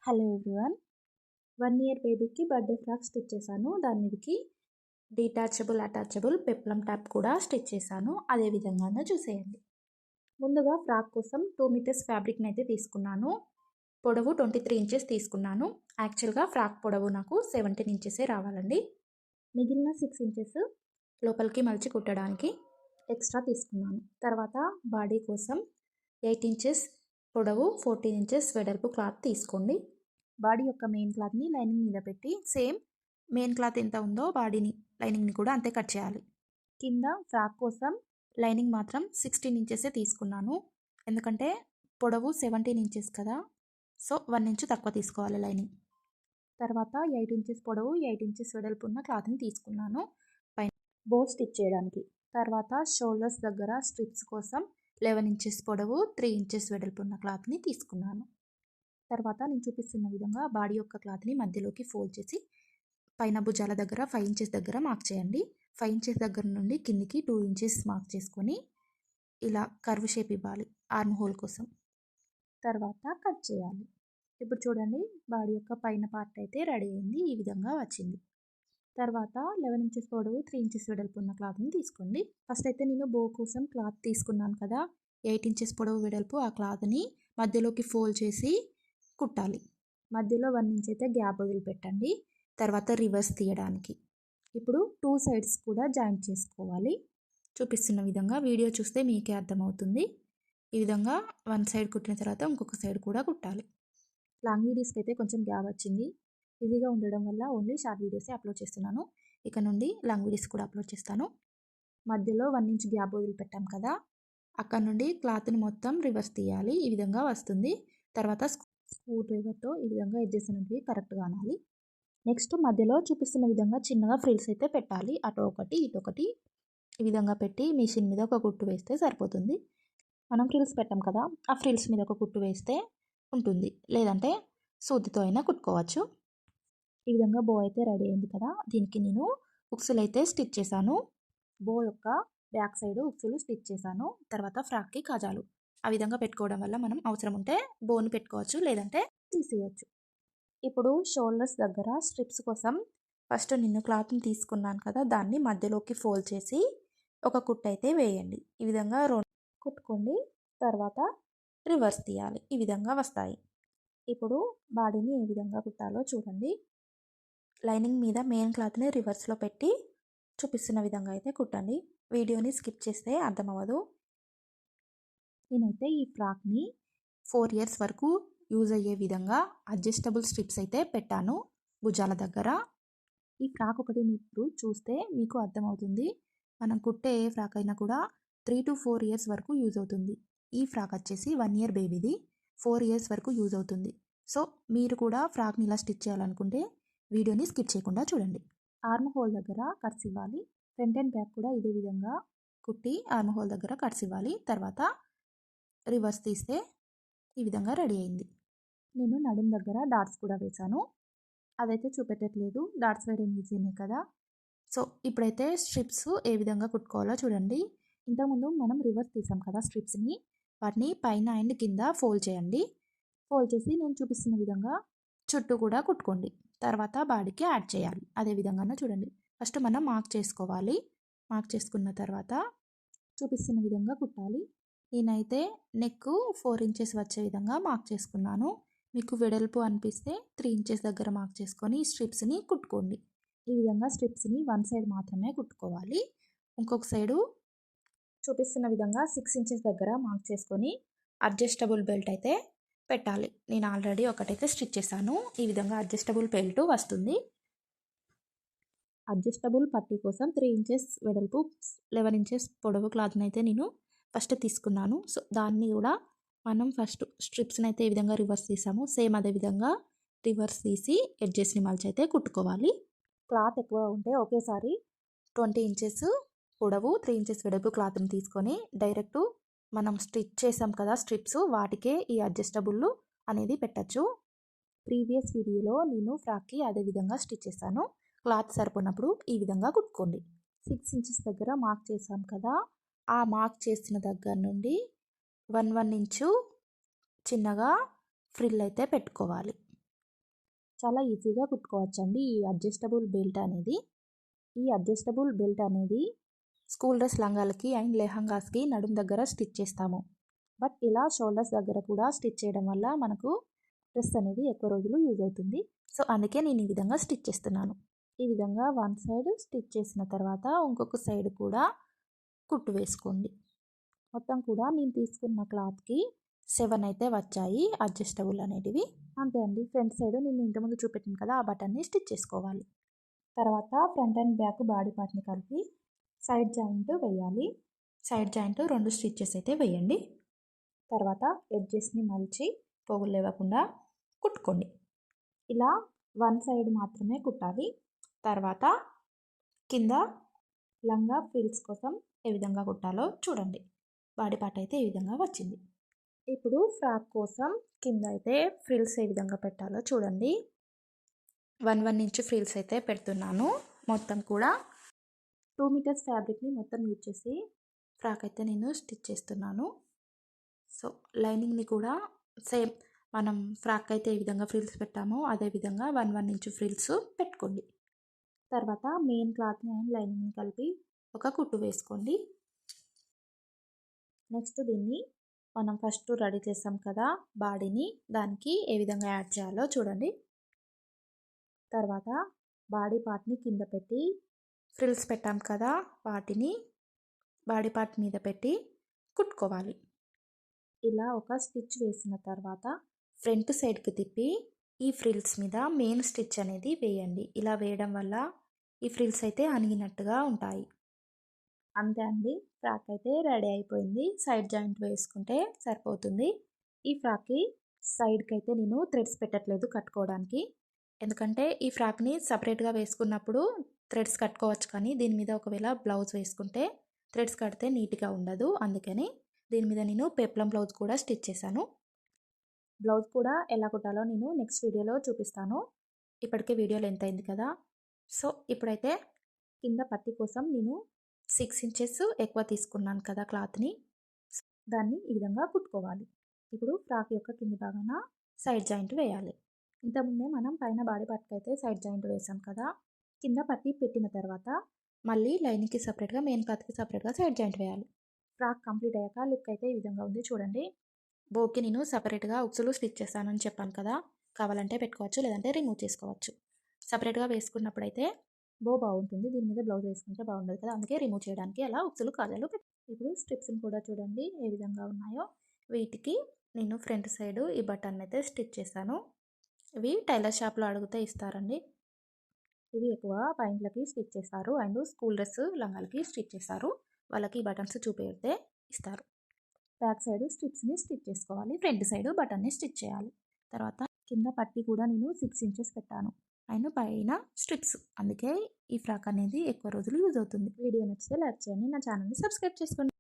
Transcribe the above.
Hello everyone. 1 year బేబీకి birthday frock stitch చేశాను. దాని మీదకి డీటాచబుల్ అటాచబుల్ పెప్లం ట్యాప్ కూడా స్టిచ్ చేశాను. అదే విధంగానే చూసేయండి. ముందుగా ఫ్రాక్ కోసం 2 మీటర్స్ ఫ్యాబ్రిక్ని అయితే తీసుకున్నాను. పొడవు 23 ఇంచెస్ తీసుకున్నాను. యాక్చువల్గా ఫ్రాక్ పొడవు నాకు 17 ఇంచెసే రావాలండి. మిగిలిన 6 ఇంచెస్ లోపలికి మలిచి కుట్టడానికి ఎక్స్ట్రా తీసుకున్నాను. తర్వాత బాడీ కోసం 8 ఇంచెస్ పొడవు 14 ఇంచెస్ వెడల్పు క్లాత్ తీసుకోండి. బాడీ యొక్క మెయిన్ క్లాత్ని లైనింగ్ మీద పెట్టి సేమ్ మెయిన్ క్లాత్ ఎంత ఉందో బాడీని లైనింగ్ని కూడా అంతే కట్ చేయాలి. కింద ఫ్రాక్ కోసం లైనింగ్ మాత్రం 16 ఇంచెసే తీసుకున్నాను. ఎందుకంటే పొడవు 17 ఇంచెస్ కదా, సో 1 ఇంచు తక్కువ తీసుకోవాలి లైనింగ్. తర్వాత 8 ఇంచెస్ పొడవు 8 ఇంచెస్ వెడల్పు ఉన్న క్లాత్ని తీసుకున్నాను పైన బో స్టిచ్ చేయడానికి. తర్వాత షోల్డర్స్ దగ్గర స్ట్రిప్స్ కోసం 11 ఇంచెస్ పొడవు 3 ఇంచెస్ వెడల్పు ఉన్న క్లాత్ని తీసుకున్నాను. తర్వాత నేను చూపిస్తున్న విధంగా బాడీ యొక్క క్లాత్ని మధ్యలోకి ఫోల్డ్ చేసి పైన భుజాల దగ్గర 5 ఇంచెస్ దగ్గర మార్క్ చేయండి. 5 ఇంచెస్ దగ్గర నుండి కిందికి 2 ఇంచెస్ మార్క్ చేసుకొని ఇలా కర్వ్ షేప్ ఇవ్వాలి ఆర్మ్ హోల్ కోసం. తర్వాత కట్ చేయాలి. ఇప్పుడు చూడండి, బాడీ యొక్క పైన పార్ట్ అయితే రెడీ అయింది. ఈ విధంగా వచ్చింది. తర్వాత 11 ఇంచెస్ పొడవు 3 ఇంచెస్ వెడల్పు ఉన్న క్లాత్ని తీసుకోండి. ఫస్ట్ అయితే నేను బో కోసం క్లాత్ తీసుకున్నాను కదా, 8 ఇంచెస్ పొడవు వెడల్పు ఆ క్లాత్ని మధ్యలోకి ఫోల్డ్ చేసి కుట్టాలి. మధ్యలో 1 ఇంచ్ అయితే గ్యాప్ వదిలిపెట్టండి. తర్వాత రివర్స్ తీయడానికి ఇప్పుడు 2 సైడ్స్ కూడా జాయింట్ చేసుకోవాలి. చూపిస్తున్న విధంగా వీడియో చూస్తే మీకే అర్థమవుతుంది. ఈ విధంగా 1 సైడ్ కుట్టిన తర్వాత ఇంకొక సైడ్ కూడా కుట్టాలి. లాంగ్ వీడియోస్కి అయితే కొంచెం గ్యాప్ వచ్చింది. ఈజీగా ఉండడం వల్ల ఓన్లీ షార్ట్ వీడియోసే అప్లోడ్ చేస్తున్నాను. ఇక నుండి లాంగ్ వీడియోస్ కూడా అప్లోడ్ చేస్తాను. మధ్యలో 1 ఇంచ్ గ్యాప్ వదిలిపెట్టాం కదా, అక్కడ నుండి క్లాత్ని మొత్తం రివర్స్ తీయాలి. ఈ విధంగా వస్తుంది. తర్వాత స్క్రూ డ్రైవర్తో ఈ విధంగా ఎడ్జెస్ అనేవి కరెక్ట్గా అనాలి. నెక్స్ట్ మధ్యలో చూపిస్తున్న విధంగా చిన్నగా ఫ్రిల్స్ అయితే పెట్టాలి. అటు ఒకటి ఇటు ఒకటి ఈ విధంగా పెట్టి మిషన్ మీద ఒక కుట్టు వేస్తే సరిపోతుంది. మనం ఫ్రిల్స్ పెట్టాం కదా, ఆ ఫ్రిల్స్ మీద ఒక కుట్టు వేస్తే ఉంటుంది, లేదంటే సూదితో అయినా కుట్టుకోవచ్చు. ఈ విధంగా బో అయితే రెడీ అయింది కదా, దీనికి నేను ఉక్సులు అయితే స్టిచ్ చేశాను. బో యొక్క బ్యాక్ సైడ్ ఉక్సులు స్టిచ్ చేశాను. తర్వాత ఫ్రాక్కి కాజాలు ఆ విధంగా పెట్టుకోవడం వల్ల మనం అవసరం ఉంటే బోన్ పెట్టుకోవచ్చు, లేదంటే తీసేయచ్చు. ఇప్పుడు షోల్డర్స్ దగ్గర స్ట్రిప్స్ కోసం ఫస్ట్ నిన్ను క్లాత్ని తీసుకున్నాను కదా, దాన్ని మధ్యలోకి ఫోల్డ్ చేసి ఒక కుట్టు అయితే వేయండి. ఈ విధంగా కుట్టుకోండి. తర్వాత రివర్స్ తీయాలి. ఈ విధంగా వస్తాయి. ఇప్పుడు బాడీని ఏ విధంగా కుట్టాలో చూడండి. లైనింగ్ మీద మెయిన్ క్లాత్ని రివర్స్లో పెట్టి చూపిస్తున్న విధంగా అయితే కుట్టండి. వీడియోని స్కిప్ చేస్తే అర్థమవ్వదు. నేనైతే ఈ ఫ్రాక్ని 4 ఇయర్స్ వరకు యూజ్ అయ్యే విధంగా అడ్జస్టబుల్ స్ట్రిప్స్ అయితే పెట్టాను భుజాల దగ్గర. ఈ ఫ్రాక్ ఒకటి మీరు చూస్తే మీకు అర్థమవుతుంది. మనం కుట్టే ఏ ఫ్రాక్ అయినా కూడా 3 to 4 ఇయర్స్ వరకు యూజ్ అవుతుంది. ఈ ఫ్రాక్ వచ్చేసి 1 ఇయర్ బేబీది 4 ఇయర్స్ వరకు యూజ్ అవుతుంది. సో మీరు కూడా ఫ్రాక్ని ఇలా స్టిచ్ చేయాలనుకుంటే వీడియోని స్కిప్ చేయకుండా చూడండి. ఆర్మ్ హోల్ దగ్గర కట్స్ ఇవ్వాలి. ఫ్రంట్ అండ్ బ్యాక్ కూడా ఇదే విధంగా కుట్టి ఆర్మ్ హోల్ దగ్గర కట్స్ ఇవ్వాలి. తర్వాత రివర్స్ తీస్తే ఈ విధంగా రెడీ అయింది. నేను నడుం దగ్గర డాట్స్ కూడా వేశాను. అదైతే చూపెట్టట్లేదు, డాట్స్ వేయడం ఈజీనే కదా. సో ఇప్పుడైతే స్ట్రిప్స్ ఏ విధంగా కుట్టుకోవాలో చూడండి. ఇంతకుముందు మనం రివర్స్ తీసాం కదా స్ట్రిప్స్ని, వాటిని పైన అండ్ కింద ఫోల్డ్ చేయండి. ఫోల్డ్ చేసి నేను చూపిస్తున్న విధంగా చుట్టూ కూడా కుట్టుకోండి. తర్వాత బాడీకి యాడ్ చేయాలి. అదే విధంగానే చూడండి. ఫస్ట్ మనం మార్క్ చేసుకోవాలి. మార్క్ చేసుకున్న తర్వాత చూపిస్తున్న విధంగా కుట్టాలి. నేనైతే నెక్ 4 ఇంచెస్ వచ్చే విధంగా మార్క్ చేసుకున్నాను. మీకు వెడల్పు అనిపిస్తే 3 ఇంచెస్ దగ్గర మార్క్ చేసుకొని స్ట్రిప్స్ని కుట్టుకోండి. ఈ విధంగా స్ట్రిప్స్ని 1 సైడ్ మాత్రమే కుట్టుకోవాలి. ఇంకొక సైడు చూపిస్తున్న విధంగా 6 ఇంచెస్ దగ్గర మార్క్ చేసుకొని అడ్జస్టబుల్ బెల్ట్ అయితే పెట్టాలి. నేను ఆల్రెడీ ఒకటైతే స్టిచ్ చేశాను. ఈ విధంగా అడ్జస్టబుల్ బెల్ట్ వస్తుంది. అడ్జస్టబుల్ పట్టీ కోసం 3 ఇంచెస్ వెడల్పు 11 ఇంచెస్ పొడవు క్లాత్ని అయితే నేను ఫస్ట్ తీసుకున్నాను. సో దాన్ని కూడా మనం ఫస్ట్ స్ట్రిప్స్ని అయితే ఈ విధంగా రివర్స్ తీసాము. సేమ్ అదే విధంగా రివర్స్ తీసి ఎడ్జెస్ని మలిచి అయితే కుట్టుకోవాలి. క్లాత్ ఎక్కువ ఉంటే ఒకేసారి 20 ఇంచెస్ పొడవు 3 ఇంచెస్ వెడల్పు క్లాత్ని తీసుకొని డైరెక్ట్ మనం స్టిచ్ చేసాం కదా స్ట్రిప్స్, వాటికే ఈ అడ్జస్టబుల్ అనేది పెట్టచ్చు. ప్రీవియస్ వీడియోలో నేను ఫ్రాక్కి అదే విధంగా స్టిచ్ చేశాను. క్లాత్ సరిపోయినప్పుడు ఈ విధంగా కుట్టుకోండి. 6 ఇంచెస్ దగ్గర మార్క్ చేసాం కదా, ఆ మార్క్ చేసిన దగ్గర నుండి 1 ఇంచు చిన్నగా ఫ్రిల్ అయితే పెట్టుకోవాలి. చాలా ఈజీగా కుట్టుకోవచ్చండి ఈ అడ్జస్టబుల్ బెల్ట్ అనేది. ఈ అడ్జస్టబుల్ బెల్ట్ అనేది స్కూల్ డ్రెస్ లంగాలకి అండ్ లెహంగాస్కి నడుము దగ్గర స్టిచ్ చేస్తాము. బట్ ఇలా షోల్డర్స్ దగ్గర కూడా స్టిచ్ చేయడం వల్ల మనకు డ్రెస్ అనేది ఎక్కువ రోజులు యూజ్ అవుతుంది. సో అందుకే నేను ఈ విధంగా స్టిచ్ చేస్తున్నాను. ఈ విధంగా వన్ సైడ్ స్టిచ్ చేసిన తర్వాత ఇంకొక సైడ్ కూడా కుట్టు వేసుకోండి. మొత్తం కూడా నేను తీసుకున్న క్లాత్కి 7 అయితే వచ్చాయి అడ్జస్టబుల్ అనేటివి. అంతే అండి. ఫ్రంట్ సైడ్ నేను ఇంతకుముందు చూపెట్టాను కదా, ఆ బటన్ని స్టిచ్ చేసుకోవాలి. తర్వాత ఫ్రంట్ అండ్ బ్యాక్ బాడీ పార్ట్ని కలిపి సైడ్ జాయింట్ వేయాలి. సైడ్ జాయింట్ 2 స్టిచ్చెస్ అయితే వేయండి. తర్వాత ఎడ్జెస్ని మలిచి పోగులు లేవకుండా కుట్టుకోండి. ఇలా వన్ సైడ్ మాత్రమే కుట్టాలి. తర్వాత కింద లంగా ఫ్రిల్స్ కోసం ఏ విధంగా కుట్టాలో చూడండి. బాడీ పార్ట్ అయితే ఈ విధంగా వచ్చింది. ఇప్పుడు ఫ్రాక్ కోసం కింద అయితే ఫ్రిల్స్ ఏ విధంగా పెట్టాలో చూడండి. 1 ఇంచ్ ఫ్రిల్స్ అయితే పెడుతున్నాను. మొత్తం కూడా 2 మీటర్స్ ఫ్యాబ్రిక్ని మొత్తం యూజ్ చేసి ఫ్రాక్ అయితే నేను స్టిచ్ చేస్తున్నాను. సో లైనింగ్ని కూడా సేమ్ మనం ఫ్రాక్ అయితే ఏ విధంగా ఫ్రిల్స్ పెట్టామో అదేవిధంగా 1 ఇంచ్ ఫ్రిల్స్ పెట్టుకోండి. తర్వాత మెయిన్ క్లాత్ని అండ్ లైనింగ్ని కలిపి ఒక కుట్టు వేసుకోండి. నెక్స్ట్ దీన్ని మనం ఫస్ట్ రెడీ చేసాం కదా బాడీని, దానికి ఏ విధంగా యాడ్ చేయాలో చూడండి. తర్వాత బాడీ పార్ట్ని కింద పెట్టి ఫ్రిల్స్ పెట్టాం కదా వాటిని బాడీ పార్ట్ మీద పెట్టి కుట్టుకోవాలి. ఇలా ఒక స్టిచ్ వేసిన తర్వాత ఫ్రంట్ సైడ్కి తిప్పి ఈ ఫ్రిల్స్ మీద మెయిన్ స్టిచ్ అనేది వేయండి. ఇలా వేయడం వల్ల ఈ ఫ్రిల్స్ అయితే అణిగినట్టుగా ఉంటాయి. అంతే అండి, ఫ్రాక్ అయితే రెడీ అయిపోయింది. సైడ్ జాయింట్ వేసుకుంటే సరిపోతుంది. ఈ ఫ్రాక్కి సైడ్కి అయితే నేను థ్రెడ్స్ పెట్టట్లేదు కట్టుకోవడానికి. ఎందుకంటే ఈ ఫ్రాక్ని సపరేట్గా వేసుకున్నప్పుడు థ్రెడ్స్ కట్టుకోవచ్చు, కానీ దీని మీద ఒకవేళ బ్లౌజ్ వేసుకుంటే థ్రెడ్స్ కడితే నీట్గా ఉండదు. అందుకని దీని మీద నేను పెప్లం బ్లౌజ్ కూడా స్టిచ్ చేశాను. బ్లౌజ్ కూడా ఎలా కుట్టాలో నేను నెక్స్ట్ వీడియోలో చూపిస్తాను. ఇప్పటికే వీడియో లెంత్ అయింది కదా. సో ఇప్పుడైతే కింద పట్టి కోసం నేను 6 ఇంచెస్ ఎక్కువ తీసుకున్నాను కదా క్లాత్ని, దాన్ని ఈ విధంగా కుట్టుకోవాలి. ఇప్పుడు ఫ్రాక్ యొక్క కింది భాగాన సైడ్ జాయింట్ వేయాలి. ఇంతకుముందే మనం పైన బాడీ పార్ట్కి అయితే సైడ్ జాయింట్ వేసాం కదా. కింద పట్టి పెట్టిన తర్వాత మళ్ళీ లైనింగ్కి సపరేట్గా మెయిన్ క్లాత్కి సపరేట్గా సైడ్ జాయింట్ వేయాలి. ఫ్రాక్ కంప్లీట్ అయ్యాక లుక్ అయితే ఈ విధంగా ఉంది చూడండి. బోకి నేను సపరేట్గా ఉక్సులు స్టిచ్ చేస్తానని చెప్పాను కదా, కావాలంటే పెట్టుకోవచ్చు లేదంటే రిమూవ్ చేసుకోవచ్చు. సపరేట్గా వేసుకున్నప్పుడు అయితే బో బాగుంటుంది, దీని మీద బ్లౌజ్ వేసుకుంటే బాగుండదు కదా, అందుకే రిమూవ్ చేయడానికి అలా ఉక్సులు కాజాలు ఇప్పుడు స్ట్రిప్స్ని కూడా చూడండి ఏ విధంగా ఉన్నాయో. వీటికి నేను ఫ్రంట్ సైడ్ ఈ బటన్ అయితే స్టిచ్ చేశాను. ఇవి టైలర్ షాప్లో అడిగితే ఇస్తారండి. ఇవి ఎక్కువ పైంట్లకి స్టిచ్ చేస్తారు అండ్ స్కూల్ డ్రెస్ లంగాలకి స్టిచ్ చేస్తారు. వాళ్ళకి ఈ బటన్స్ చూపెడితే ఇస్తారు. బ్యాక్ సైడ్ స్ట్రిప్స్ని స్టిచ్ చేసుకోవాలి, ఫ్రంట్ సైడ్ బటన్ని స్టిచ్ చేయాలి. తర్వాత కింద పట్టి కూడా నేను 6 ఇంచెస్ పెట్టాను అండ్ పైన స్ట్రిప్స్, అందుకే ఈ ఫ్రాక్ అనేది ఎక్కువ రోజులు యూజ్ అవుతుంది. వీడియో నచ్చితే లైక్ చేయండి, నా ఛానల్ని సబ్స్క్రైబ్ చేసుకోండి.